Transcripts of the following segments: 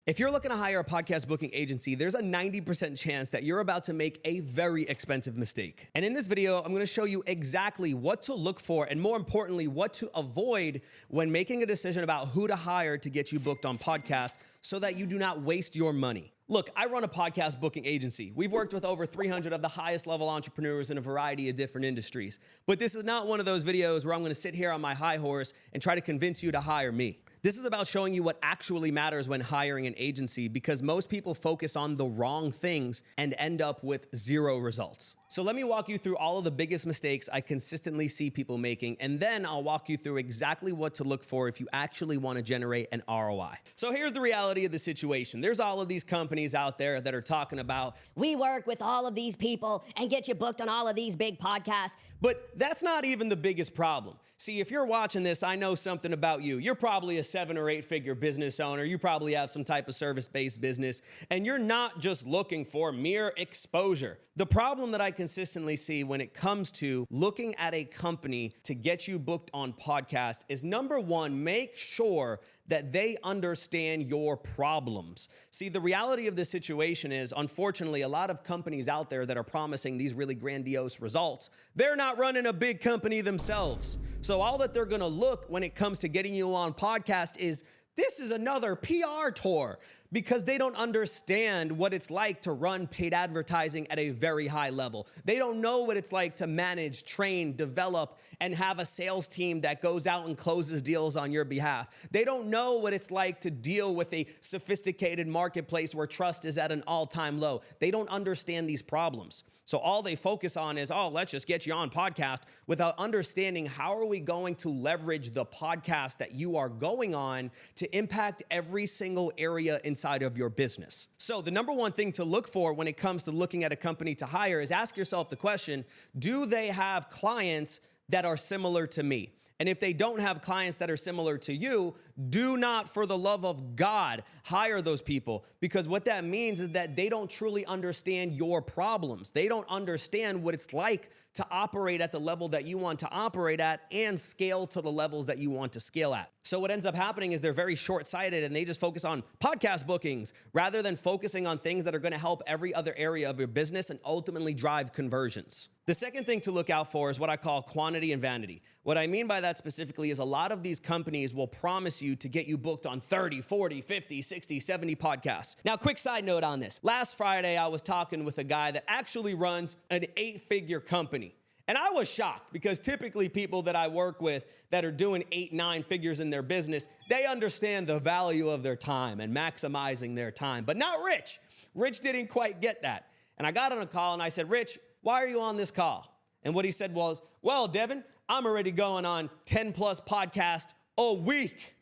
If you're looking to hire a podcast booking agency, there's a 90% chance that you're about to make a very expensive mistake. And in this video, I'm gonna show you exactly what to look for and more importantly, what to avoid when making a decision about who to hire to get you booked on podcasts so that you do not waste your money. Look, I run a podcast booking agency. We've worked with over 300 of the highest level entrepreneurs in a variety of different industries. But this is not one of those videos where I'm gonna sit here on my high horse and try to convince you to hire me. This is about showing you what actually matters when hiring an agency because most people focus on the wrong things and end up with zero results. So let me walk you through all of the biggest mistakes I consistently see people making, and then I'll walk you through exactly what to look for if you actually want to generate an ROI. So here's the reality of the situation. There's all of these companies out there that are talking about, we work with all of these people and get you booked on all of these big podcasts. But that's not even the biggest problem. See, if you're watching this, I know something about you. You're probably a 7 or 8 figure business owner. You probably have some type of service-based business, and you're not just looking for mere exposure. The problem that I consistently see when it comes to looking at a company to get you booked on podcast is number one, make sure that they understand your problems. See, the reality of this situation is, unfortunately, a lot of companies out there that are promising these really grandiose results, they're not running a big company themselves. So all that they're gonna look when it comes to getting you on podcast is, this is another PR tour, because they don't understand what it's like to run paid advertising at a very high level. They don't know what it's like to manage, train, develop, and have a sales team that goes out and closes deals on your behalf. They don't know what it's like to deal with a sophisticated marketplace where trust is at an all-time low. They don't understand these problems. So all they focus on is, oh, let's just get you on podcast, without understanding how are we going to leverage the podcast that you are going on to impact every single area inside of your business. So the number one thing to look for when it comes to looking at a company to hire is ask yourself the question, do they have clients that are similar to me? And if they don't have clients that are similar to you, do not, for the love of God, hire those people, because what that means is that they don't truly understand your problems. They don't understand what it's like to operate at the level that you want to operate at and scale to the levels that you want to scale at. So what ends up happening is they're very short-sighted and they just focus on podcast bookings rather than focusing on things that are going to help every other area of your business and ultimately drive conversions. The second thing to look out for is what I call quantity and vanity. What I mean by that specifically is a lot of these companies will promise you to get you booked on 30, 40, 50, 60, 70 podcasts. Now, quick side note on this. Last Friday, I was talking with a guy that actually runs an 8-figure company. And I was shocked because typically people that I work with that are doing 8, 9 figures in their business, they understand the value of their time and maximizing their time, but not Rich. Rich didn't quite get that. And I got on a call and I said, Rich, why are you on this call? And what he said was, well, Devin, I'm already going on 10 plus podcasts a week.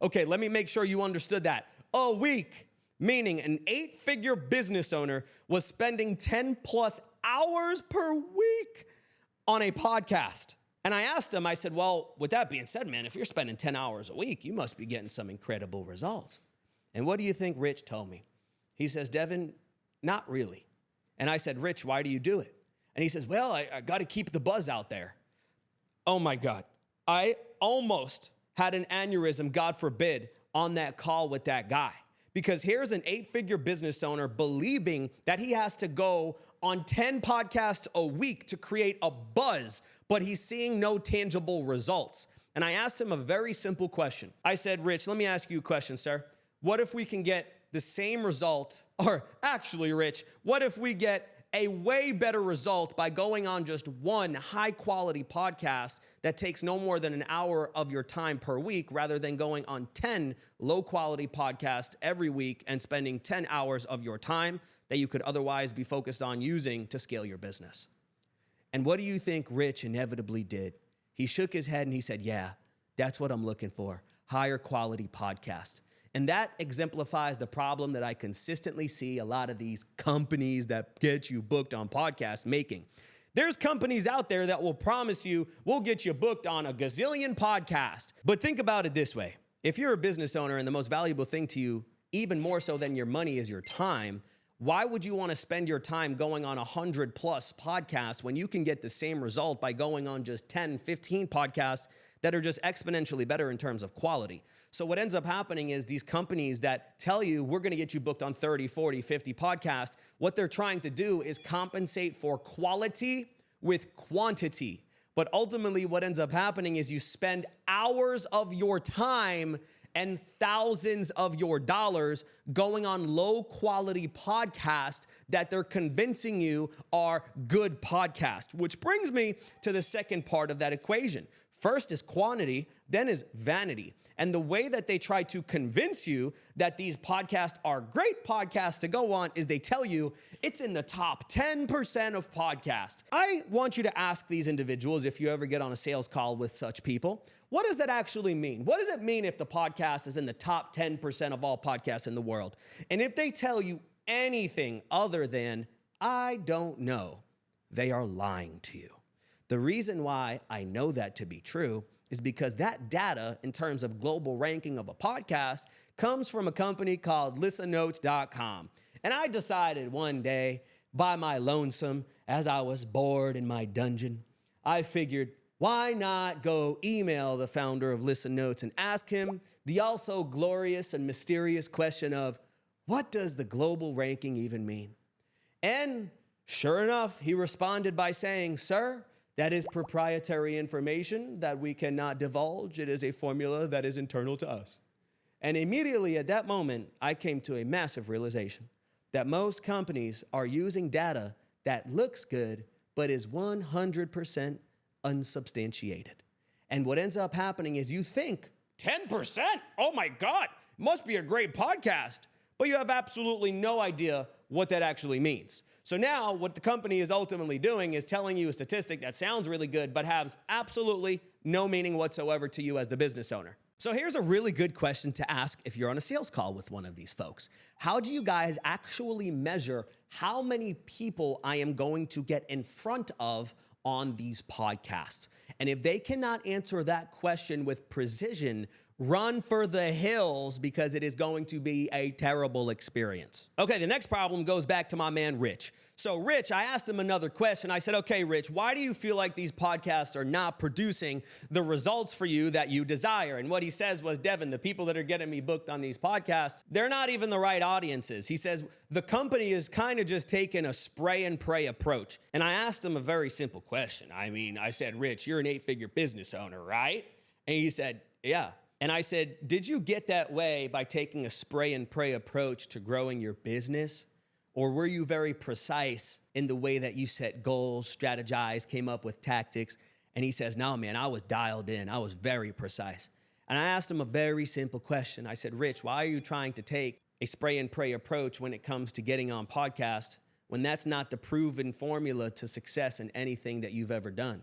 Okay, let me make sure you understood that. A week, meaning an 8-figure business owner was spending 10 plus hours per week on a podcast. And I asked him, I said, well, with that being said, man, if you're spending 10 hours a week, you must be getting some incredible results. And what do you think Rich told me? He says, Devin, not really. And I said, Rich, why do you do it? And he says, well, I got to keep the buzz out there. Oh my God. I almost had an aneurysm, God forbid, on that call with that guy. Because here's an 8-figure business owner believing that he has to go on 10 podcasts a week to create a buzz, but he's seeing no tangible results. And I asked him a very simple question. I said, Rich, let me ask you a question, sir. What if we can get the same result, or actually, Rich, what if we get a way better result by going on just one high quality podcast that takes no more than an hour of your time per week rather than going on 10 low quality podcasts every week and spending 10 hours of your time that you could otherwise be focused on using to scale your business? And what do you think Rich inevitably did? He shook his head and he said, yeah, that's what I'm looking for. Higher quality podcasts. And that exemplifies the problem that I consistently see a lot of these companies that get you booked on podcasts making. There's companies out there that will promise you, we'll get you booked on a gazillion podcasts. But think about it this way. If you're a business owner and the most valuable thing to you, even more so than your money, is your time, Why would you want to spend your time going on 100 plus podcasts when you can get the same result by going on just 10, 15 podcasts that are just exponentially better in terms of quality? So what ends up happening is these companies that tell you we're going to get you booked on 30, 40, 50 podcasts, what they're trying to do is compensate for quality with quantity. But ultimately what ends up happening is you spend hours of your time and thousands of your dollars going on low quality podcasts that they're convincing you are good podcasts, which brings me to the second part of that equation. First is quantity, then is vanity. And the way that they try to convince you that these podcasts are great podcasts to go on is they tell you it's in the top 10% of podcasts. I want you to ask these individuals, if you ever get on a sales call with such people, what does that actually mean? What does it mean if the podcast is in the top 10% of all podcasts in the world? And if they tell you anything other than, I don't know, they are lying to you. The reason why I know that to be true is because that data in terms of global ranking of a podcast comes from a company called listennotes.com. And I decided one day by my lonesome, as I was bored in my dungeon, I figured, why not go email the founder of Listen Notes and ask him the also glorious and mysterious question of, what does the global ranking even mean? And sure enough, he responded by saying, sir, that is proprietary information that we cannot divulge. It is a formula that is internal to us. And immediately at that moment, I came to a massive realization that most companies are using data that looks good, but is 100% unsubstantiated. And what ends up happening is you think 10%, oh my God, must be a great podcast, but you have absolutely no idea what that actually means. So now what the company is ultimately doing is telling you a statistic that sounds really good, but has absolutely no meaning whatsoever to you as the business owner. So here's a really good question to ask if you're on a sales call with one of these folks. How do you guys actually measure how many people I am going to get in front of on these podcasts? And if they cannot answer that question with precision, run for the hills because it is going to be a terrible experience. Okay, the next problem goes back to my man, Rich. So Rich, I asked him another question. I said, okay, Rich, why do you feel like these podcasts are not producing the results for you that you desire? And what he says was, Devin, the people that are getting me booked on these podcasts, they're not even the right audiences. He says, the company is kind of just taking a spray and pray approach. And I asked him a very simple question. I said, Rich, you're an 8-figure business owner, right? And he said, yeah. And I said, did you get that way by taking a spray and pray approach to growing your business? Or were you very precise in the way that you set goals, strategized, came up with tactics? And he says, no, man, I was dialed in. I was very precise. And I asked him a very simple question. I said, Rich, why are you trying to take a spray and pray approach when it comes to getting on podcast when that's not the proven formula to success in anything that you've ever done?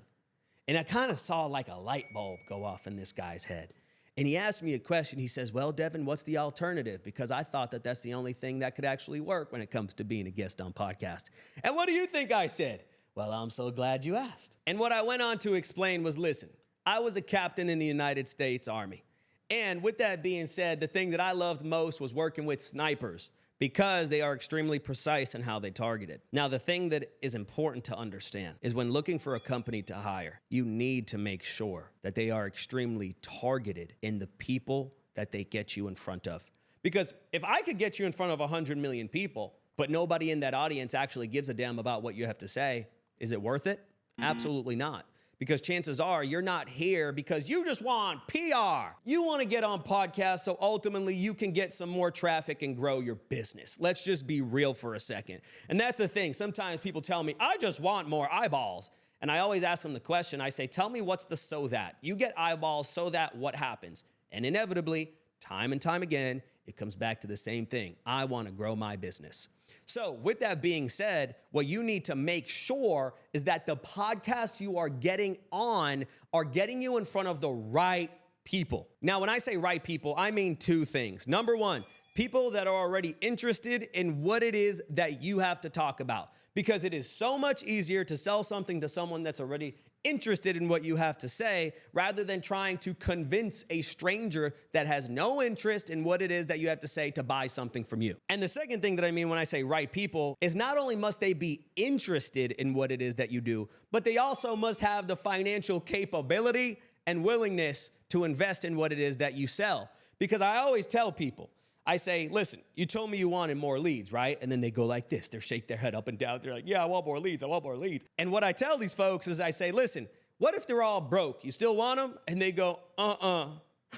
And I kind of saw like a light bulb go off in this guy's head. And he asked me a question. He says, well, Devin, what's the alternative? Because I thought that that's the only thing that could actually work when it comes to being a guest on podcast. And what do you think I said? Well, I'm so glad you asked. And what I went on to explain was, listen, I was a captain in the United States Army. And with that being said, the thing that I loved most was working with snipers because they are extremely precise in how they target it. Now, the thing that is important to understand is when looking for a company to hire, you need to make sure that they are extremely targeted in the people that they get you in front of. Because if I could get you in front of 100 million people, but nobody in that audience actually gives a damn about what you have to say, is it worth it? Absolutely not. Because chances are you're not here because you just want PR. You want to get on podcasts so ultimately you can get some more traffic and grow your business. Let's just be real for a second. And that's the thing. Sometimes people tell me, I just want more eyeballs. And I always ask them the question. I say, tell me what's the so that. You get eyeballs so that what happens? And inevitably, time and time again, it comes back to the same thing. I want to grow my business. So with that being said, what you need to make sure is that the podcasts you are getting on are getting you in front of the right people. Now, when I say right people, I mean two things. Number one, People that are already interested in what it is that you have to talk about, because it is so much easier to sell something to someone that's already interested in what you have to say rather than trying to convince a stranger that has no interest in what it is that you have to say to buy something from you. And the second thing that I mean when I say right people is not only must they be interested in what it is that you do, but they also must have the financial capability and willingness to invest in what it is that you sell. Because I always tell people, I say, listen, you told me you wanted more leads, right? And then they go like this. They shake their head up and down. They're like, yeah, I want more leads. I want more leads. And what I tell these folks is I say, listen, what if they're all broke? You still want them? And they go,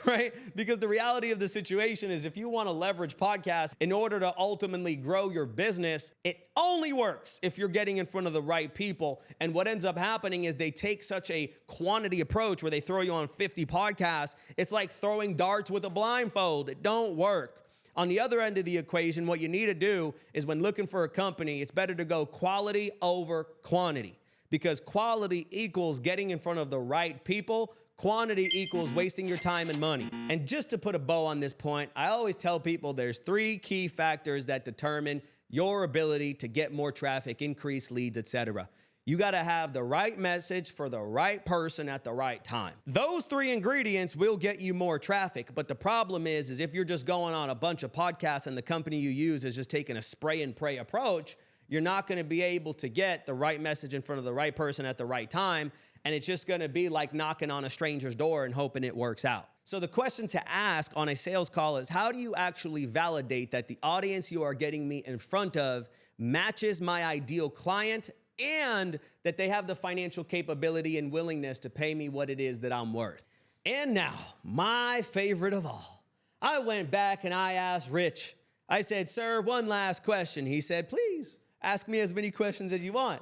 right? Because the reality of the situation is if you want to leverage podcasts in order to ultimately grow your business, it only works if you're getting in front of the right people. And what ends up happening is they take such a quantity approach where they throw you on 50 podcasts. It's like throwing darts with a blindfold. It don't work. On the other end of the equation, what you need to do is when looking for a company, it's better to go quality over quantity, because quality equals getting in front of the right people. Quantity equals wasting your time and money. And just to put a bow on this point, I always tell people there's 3 key factors that determine your ability to get more traffic, increase leads, etc. You got to have the right message for the right person at the right time. Those 3 ingredients will get you more traffic. But the problem is if you're just going on a bunch of podcasts and the company you use is just taking a spray and pray approach, you're not going to be able to get the right message in front of the right person at the right time. And it's just going to be like knocking on a stranger's door and hoping it works out. So the question to ask on a sales call is, how do you actually validate that the audience you are getting me in front of matches my ideal client and that they have the financial capability and willingness to pay me what it is that I'm worth? And now, my favorite of all. I went back and I asked Rich. I said, sir, one last question. He said, please ask me as many questions as you want.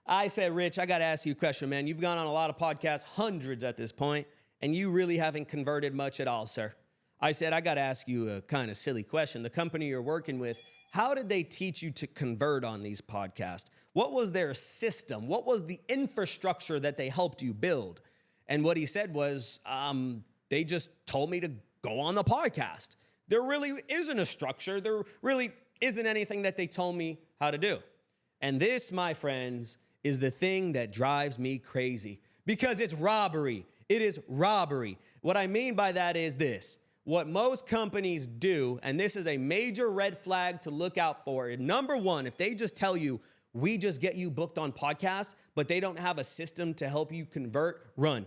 I said, Rich, I got to ask you a question, man. You've gone on a lot of podcasts, hundreds at this point, and you really haven't converted much at all, sir. I said, I got to ask you a kind of silly question. The company you're working with, how did they teach you to convert on these podcasts? What was their system? What was the infrastructure that they helped you build? And what he said was, they just told me to go on the podcast. There really isn't a structure. There really isn't anything that they told me how to do. And this, my friends, is the thing that drives me crazy, because it's robbery. It is robbery. What I mean by that is this. What most companies do, and this is a major red flag to look out for. Number one, if they just tell you, we just get you booked on podcasts, but they don't have a system to help you convert, run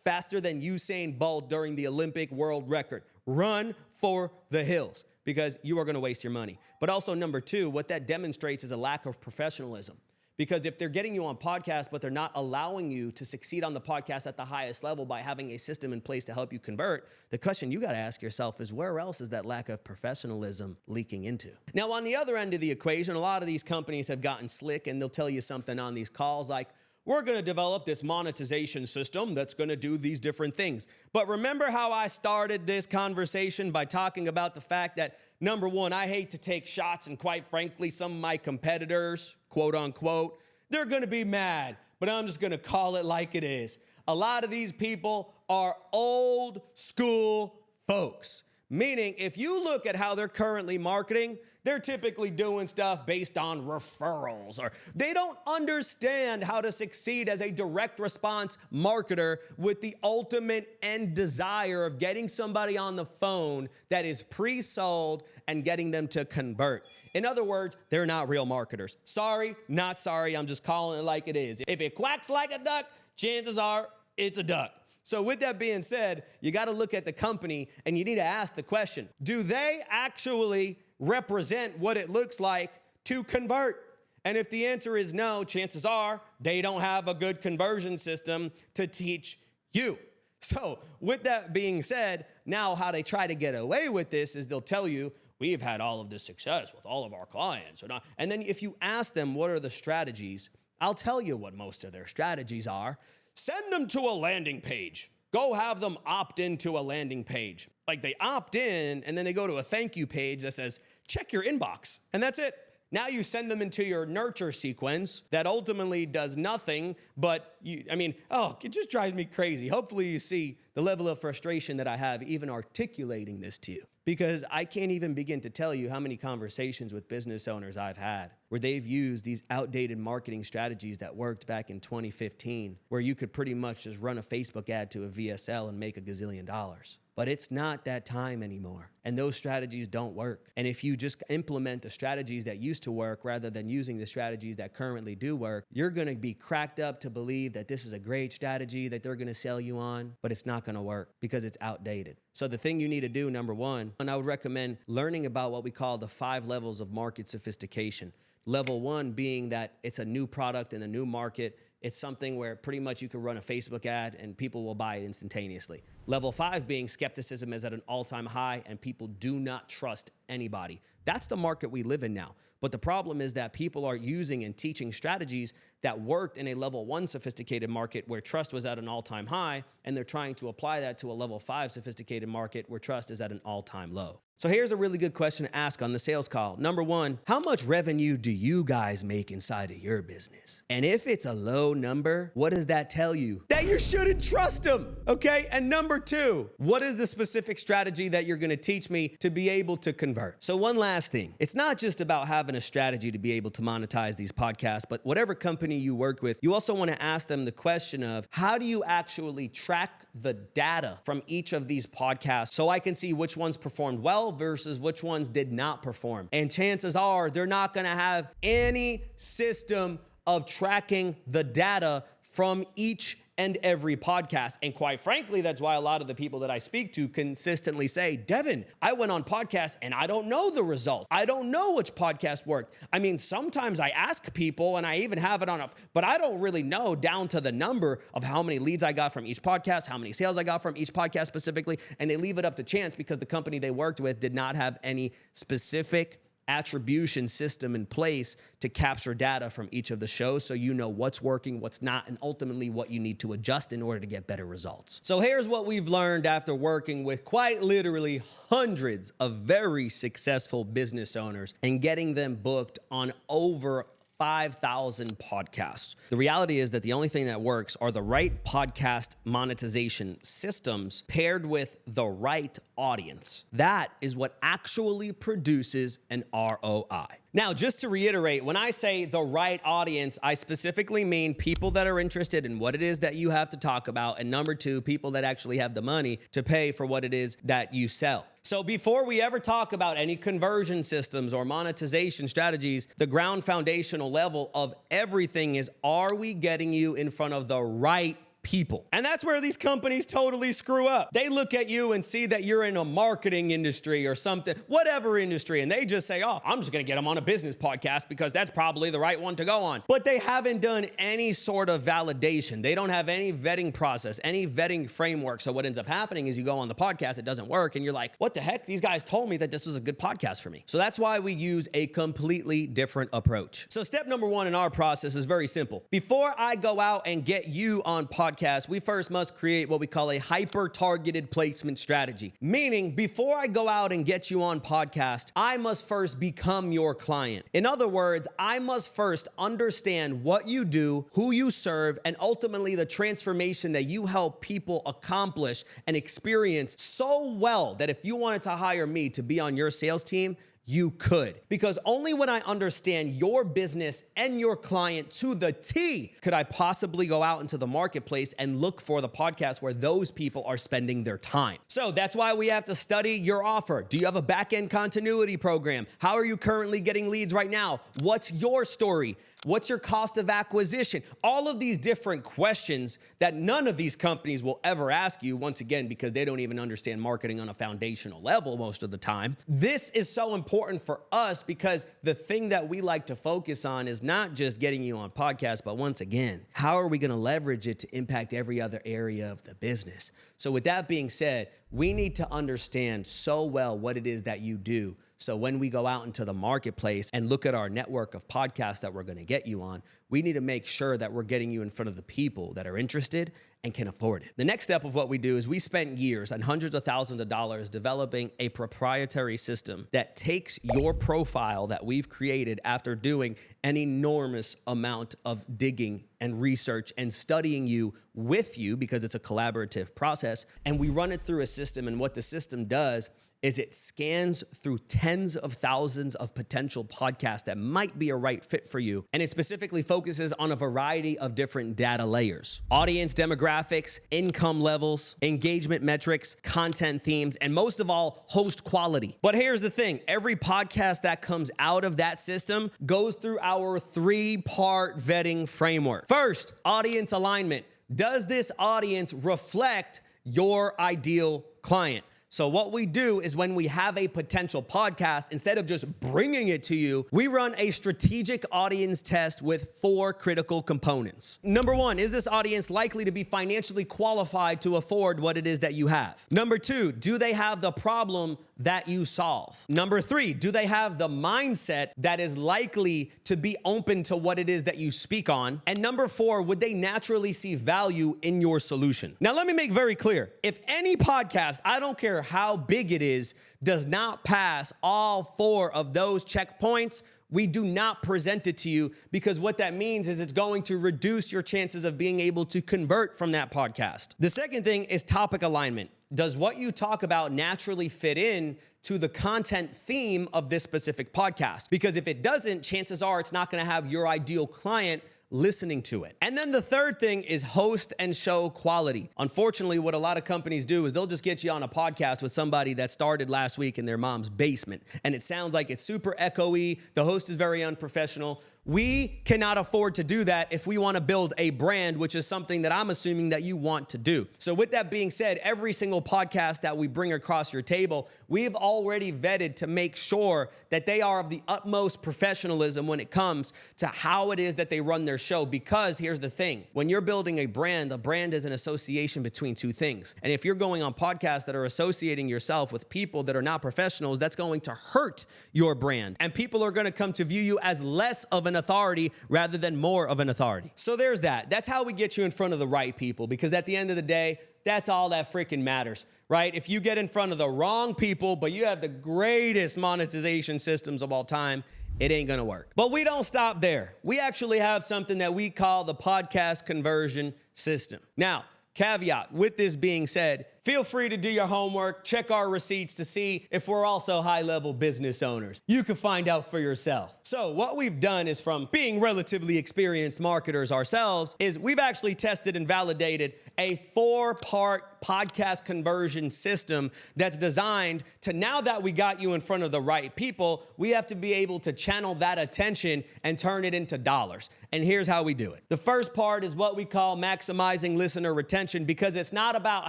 faster than Usain Bolt during the Olympic world record. Run for the hills, because you are going to waste your money. But also, number two, what that demonstrates is a lack of professionalism. Because if they're getting you on podcasts, but they're not allowing you to succeed on the podcast at the highest level by having a system in place to help you convert, the question you got to ask yourself is, where else is that lack of professionalism leaking into? Now, on the other end of the equation, a lot of these companies have gotten slick, and they'll tell you something on these calls like, we're going to develop this monetization system that's going to do these different things. But remember how I started this conversation by talking about the fact that, number one, I hate to take shots, and quite frankly, some of my competitors, quote unquote, they're going to be mad, but I'm just going to call it like it is. A lot of these people are old school folks. Meaning, if you look at how they're currently marketing, they're typically doing stuff based on referrals, or they don't understand how to succeed as a direct response marketer with the ultimate end desire of getting somebody on the phone that is pre-sold and getting them to convert. In other words, they're not real marketers. Sorry, not sorry, I'm just calling it like it is. If it quacks like a duck, chances are it's a duck. So with that being said, you got to look at the company and you need to ask the question, do they actually represent what it looks like to convert? And if the answer is no, chances are they don't have a good conversion system to teach you. So with that being said, now how they try to get away with this is they'll tell you, we've had all of this success with all of our clients. And then if you ask them what are the strategies, I'll tell you what most of their strategies are. Send them to a landing page. Go have them opt into a landing page. Like they opt in and then they go to a thank you page that says, check your inbox. And that's it. Now you send them into your nurture sequence that ultimately does nothing, but it just drives me crazy. Hopefully you see the level of frustration that I have even articulating this to you, because I can't even begin to tell you how many conversations with business owners I've had where they've used these outdated marketing strategies that worked back in 2015, where you could pretty much just run a Facebook ad to a VSL and make $1 gazillion. But it's not that time anymore. And those strategies don't work. And if you just implement the strategies that used to work rather than using the strategies that currently do work, you're gonna be cracked up to believe that this is a great strategy that they're gonna sell you on, but it's not gonna work because it's outdated. So the thing you need to do, number one, and I would recommend learning about what we call the 5 levels of market sophistication. Level 1 being that it's a new product in a new market. It's something where pretty much you can run a Facebook ad and people will buy it instantaneously. Level 5 being skepticism is at an all-time high and people do not trust anybody. That's the market we live in now. But the problem is that people are using and teaching strategies that worked in a level 1 sophisticated market where trust was at an all-time high, and they're trying to apply that to a level 5 sophisticated market where trust is at an all-time low. So here's a really good question to ask on the sales call. Number 1, how much revenue do you guys make inside of your business? And if it's a low number, what does that tell you? That you shouldn't trust them, okay? And number 2, what is the specific strategy that you're gonna teach me to be able to convert? So one last thing, it's not just about having a strategy to be able to monetize these podcasts, but whatever company you work with, you also wanna ask them the question of, how do you actually track the data from each of these podcasts so I can see which ones performed well versus which ones did not perform? And chances are they're not gonna have any system of tracking the data from each and every podcast. And quite frankly, that's why a lot of the people that I speak to consistently say, Devin, I went on podcasts and I don't know the result. I don't know which podcast worked. I mean, sometimes I ask people and I even have it on but I don't really know down to the number of how many leads I got from each podcast, how many sales I got from each podcast specifically. And they leave it up to chance because the company they worked with did not have any specific attribution system in place to capture data from each of the shows so you know what's working, what's not, and ultimately what you need to adjust in order to get better results. So here's what we've learned after working with quite literally hundreds of very successful business owners and getting them booked on over 5,000 podcasts. The reality is that the only thing that works are the right podcast monetization systems paired with the right audience. That is what actually produces an ROI. Now, just to reiterate, when I say the right audience, I specifically mean people that are interested in what it is that you have to talk about, and number 2, people that actually have the money to pay for what it is that you sell. So before we ever talk about any conversion systems or monetization strategies, the ground foundational level of everything is, are we getting you in front of the right people? And that's where these companies totally screw up. They look at you and see that you're in a marketing industry or something, whatever industry, and they just say, oh, I'm just gonna get them on a business podcast because that's probably the right one to go on. But they haven't done any sort of validation. They don't have any vetting process, any vetting framework. So what ends up happening is you go on the podcast, it doesn't work, and you're like, what the heck? These guys told me that this was a good podcast for me. So that's why we use a completely different approach. So step number 1 in our process is very simple. Before I go out and get you on podcast, we first must create what we call a hyper-targeted placement strategy. Meaning, before I go out and get you on podcast, I must first become your client. In other words, I must first understand what you do, who you serve, and ultimately the transformation that you help people accomplish and experience so well that if you wanted to hire me to be on your sales team, you could. Because only when I understand your business and your client to the T could I possibly go out into the marketplace and look for the podcast where those people are spending their time. So that's why we have to study your offer. Do you have a back-end continuity program? How are you currently getting leads right now? What's your story? What's your cost of acquisition? All of these different questions that none of these companies will ever ask you, once again, because they don't even understand marketing on a foundational level most of the time. This is so important for us because the thing that we like to focus on is not just getting you on podcasts, but once again, how are we going to leverage it to impact every other area of the business? So with that being said, we need to understand so well what it is that you do So when we go out into the marketplace and look at our network of podcasts that we're going to get you on, we need to make sure that we're getting you in front of the people that are interested and can afford it. The next step of what we do is we spent years and hundreds of thousands of dollars developing a proprietary system that takes your profile that we've created after doing an enormous amount of digging and research and studying you with you, because it's a collaborative process, and we run it through a system. And what the system does is it scans through tens of thousands of potential podcasts that might be a right fit for you. And it specifically focuses on a variety of different data layers: audience demographics, income levels, engagement metrics, content themes, and most of all, host quality. But here's the thing: every podcast that comes out of that system goes through our 3-part vetting framework. First, audience alignment. Does this audience reflect your ideal client? So what we do is when we have a potential podcast, instead of just bringing it to you, we run a strategic audience test with 4 critical components. Number 1, is this audience likely to be financially qualified to afford what it is that you have? Number 2, do they have the problem that you solve? Number 3, do they have the mindset that is likely to be open to what it is that you speak on? And number 4, would they naturally see value in your solution? Now, let me make very clear: if any podcast, I don't care how big it is, does not pass all 4 of those checkpoints, we do not present it to you, because what that means is it's going to reduce your chances of being able to convert from that podcast. The second thing is topic alignment. Does what you talk about naturally fit in to the content theme of this specific podcast? Because if it doesn't, chances are it's not going to have your ideal client listening to it. And then the third thing is host and show quality. Unfortunately, what a lot of companies do is they'll just get you on a podcast with somebody that started last week in their mom's basement, and it sounds like it's super echoey. The host is very unprofessional. We cannot afford to do that if we want to build a brand, which is something that I'm assuming that you want to do. So with that being said, every single podcast that we bring across your table, we've already vetted to make sure that they are of the utmost professionalism when it comes to how it is that they run their show. Because here's the thing: when you're building a brand is an association between 2 things. And if you're going on podcasts that are associating yourself with people that are not professionals, that's going to hurt your brand. And people are going to come to view you as less of an authority rather than more of an authority. So there's that. That's how we get you in front of the right people, because at the end of the day, that's all that freaking matters, right? If you get in front of the wrong people, but you have the greatest monetization systems of all time, it ain't gonna work. But we don't stop there. We actually have something that we call the podcast conversion system. Now, caveat, with this being said, feel free to do your homework, check our receipts to see if we're also high-level business owners. You can find out for yourself. So what we've done is, from being relatively experienced marketers ourselves, is we've actually tested and validated a 4-part podcast conversion system that's designed to, now that we got you in front of the right people, we have to be able to channel that attention and turn it into dollars. And here's how we do it. The first part is what we call maximizing listener retention, because it's not about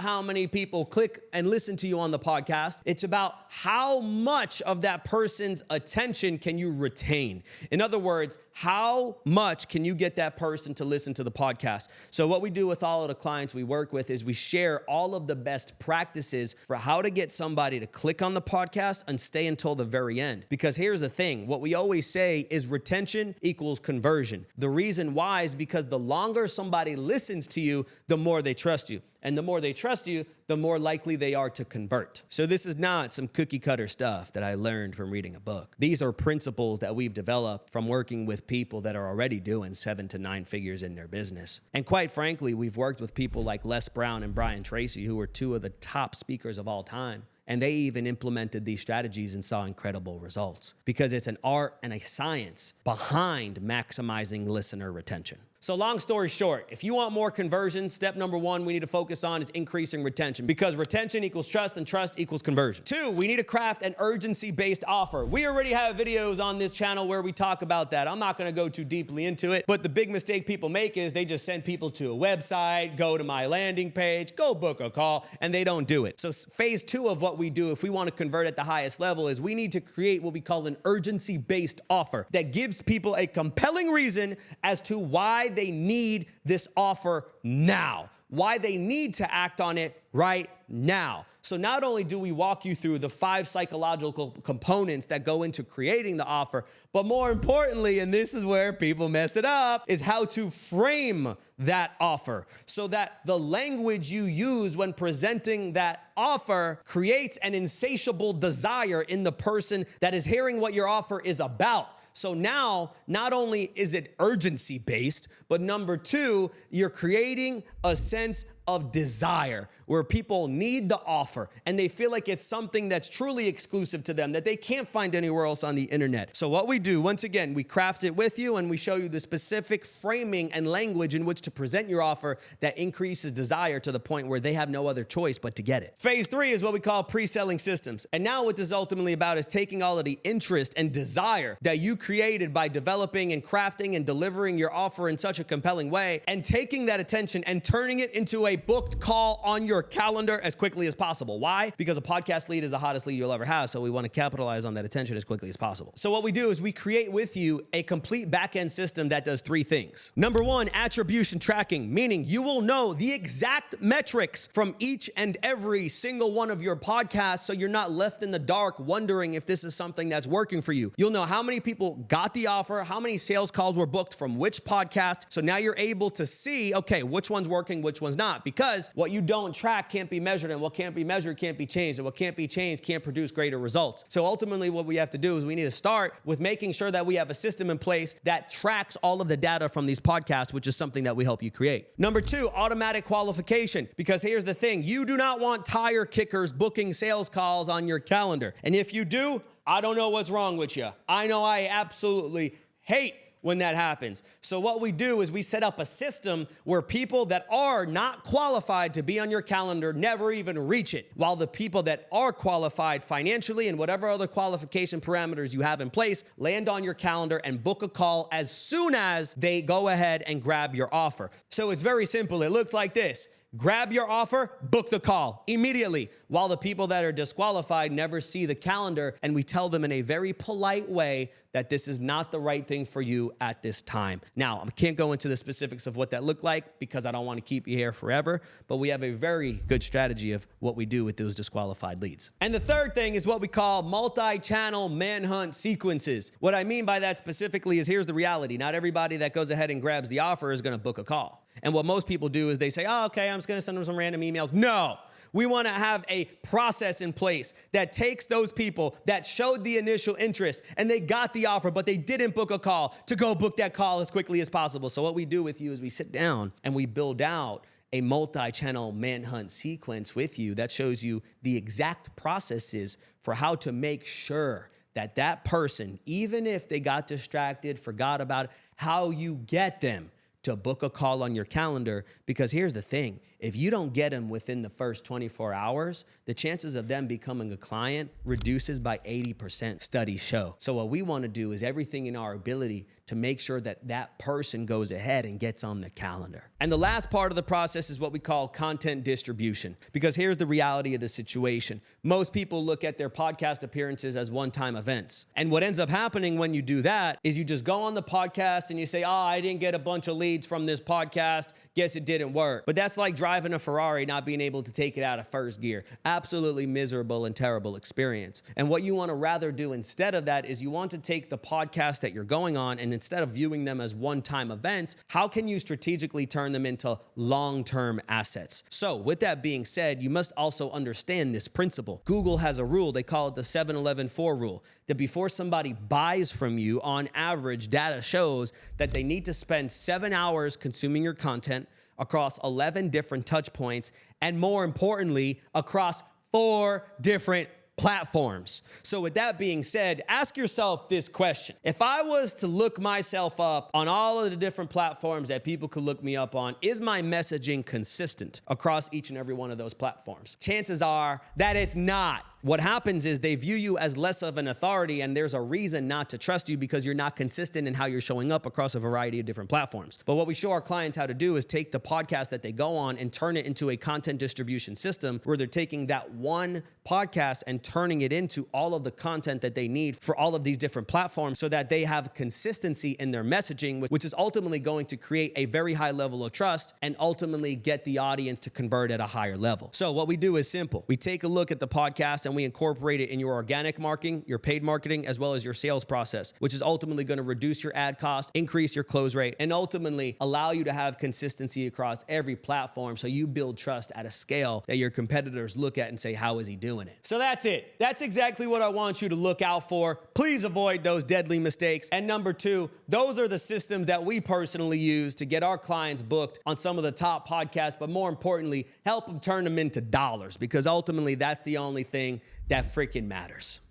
how many people click and listen to you on the podcast. It's about how much of that person's attention can you retain. In other words, how much can you get that person to listen to the podcast? So what we do with all of the clients we work with is we share all of the best practices for how to get somebody to click on the podcast and stay until the very end. Because here's the thing: what we always say is retention equals conversion. The reason why is because the longer somebody listens to you, the more they trust you. And the more they trust you, the more likely they are to convert. So this is not some cookie cutter stuff that I learned from reading a book. These are principles that we've developed from working with people that are already doing 7 to 9 figures in their business. And quite frankly, we've worked with people like Les Brown and Brian Tracy, who are 2 of the top speakers of all time. And they even implemented these strategies and saw incredible results, because it's an art and a science behind maximizing listener retention. So long story short, if you want more conversions, step number 1 we need to focus on is increasing retention, because retention equals trust and trust equals conversion. 2, we need to craft an urgency-based offer. We already have videos on this channel where we talk about that. I'm not gonna go too deeply into it, but the big mistake people make is they just send people to a website, go to my landing page, go book a call, and they don't do it. So phase 2 of what we do if we wanna convert at the highest level is we need to create what we call an urgency-based offer that gives people a compelling reason as to why they need this offer now, why they need to act on it right now. So not only do we walk you through the 5 psychological components that go into creating the offer, but more importantly, and this is where people mess it up, is how to frame that offer so that the language you use when presenting that offer creates an insatiable desire in the person that is hearing what your offer is about. So now, not only is it urgency based, but number 2, you're creating a sense of desire where people need the offer and they feel like it's something that's truly exclusive to them that they can't find anywhere else on the internet. So what we do, once again, we craft it with you and we show you the specific framing and language in which to present your offer that increases desire to the point where they have no other choice but to get it. Phase 3 is what we call pre-selling systems. And now what this is ultimately about is taking all of the interest and desire that you created by developing and crafting and delivering your offer in such a compelling way and taking that attention and turning it into a booked call on your calendar as quickly as possible. Why? Because a podcast lead is the hottest lead you'll ever have, so we want to capitalize on that attention as quickly as possible. So what we do is we create with you a complete back-end system that does 3 things. Number 1, attribution tracking, meaning you will know the exact metrics from each and every single one of your podcasts so you're not left in the dark wondering if this is something that's working for you. You'll know how many people got the offer, how many sales calls were booked from which podcast, so now you're able to see, okay, which one's working, which one's not. Because what you don't track can't be measured, and what can't be measured can't be changed, and what can't be changed can't produce greater results. So ultimately what we have to do is we need to start with making sure that we have a system in place that tracks all of the data from these podcasts, which is something that we help you create. Number 2, automatic qualification, because here's the thing, you do not want tire kickers booking sales calls on your calendar. And if you do, I don't know what's wrong with you. I know I absolutely hate when that happens. So what we do is we set up a system where people that are not qualified to be on your calendar never even reach it, while the people that are qualified financially and whatever other qualification parameters you have in place land on your calendar and book a call as soon as they go ahead and grab your offer. So it's very simple. It looks like this. Grab your offer, book the call immediately, while the people that are disqualified never see the calendar, and we tell them in a very polite way that this is not the right thing for you at this time. Now, I can't go into the specifics of what that looked like because I don't want to keep you here forever, but we have a very good strategy of what we do with those disqualified leads. And the third thing is what we call multi-channel manhunt sequences. What I mean by that specifically is here's the reality. Not everybody that goes ahead and grabs the offer is going to book a call. And what most people do is they say, oh, okay, I'm just going to send them some random emails. No. We want to have a process in place that takes those people that showed the initial interest and they got the offer, but they didn't book a call to go book that call as quickly as possible. So what we do with you is we sit down and we build out a multi-channel manhunt sequence with you that shows you the exact processes for how to make sure that that person, even if they got distracted, forgot about it, how you get them to book a call on your calendar. Because here's the thing, if you don't get them within the first 24 hours, the chances of them becoming a client reduces by 80%, studies show. So what we want to do is everything in our ability to make sure that that person goes ahead and gets on the calendar. And the last part of the process is what we call content distribution. Because here's the reality of the situation. Most people look at their podcast appearances as one-time events. And what ends up happening when you do that is you just go on the podcast and you say, oh, I didn't get a bunch of leads from this podcast. Guess it didn't work. But that's like driving a Ferrari, not being able to take it out of first gear. Absolutely miserable and terrible experience. And what you want to rather do instead of that is you want to take the podcast that you're going on, and instead of viewing them as one-time events, how can you strategically turn them into long-term assets? So with that being said, you must also understand this principle. Google has a rule, they call it the 7-11-4 rule, that before somebody buys from you, on average, data shows that they need to spend 7 hours consuming your content across 11 different touch points, and more importantly, across 4 different platforms. So with that being said, ask yourself this question. If I was to look myself up on all of the different platforms that people could look me up on, is my messaging consistent across each and every one of those platforms? Chances are that it's not. What happens is they view you as less of an authority, and there's a reason not to trust you because you're not consistent in how you're showing up across a variety of different platforms. But what we show our clients how to do is take the podcast that they go on and turn it into a content distribution system where they're taking that one podcast and turning it into all of the content that they need for all of these different platforms so that they have consistency in their messaging, which is ultimately going to create a very high level of trust and ultimately get the audience to convert at a higher level. So what we do is simple. We take a look at the podcast and we incorporate it in your organic marketing, your paid marketing, as well as your sales process, which is ultimately going to reduce your ad cost, increase your close rate, and ultimately allow you to have consistency across every platform so you build trust at a scale that your competitors look at and say, how is he doing it? So that's it. That's exactly what I want you to look out for. Please avoid those deadly mistakes. And number two, those are the systems that we personally use to get our clients booked on some of the top podcasts, but more importantly, help them turn them into dollars, because ultimately that's the only thing that freaking matters.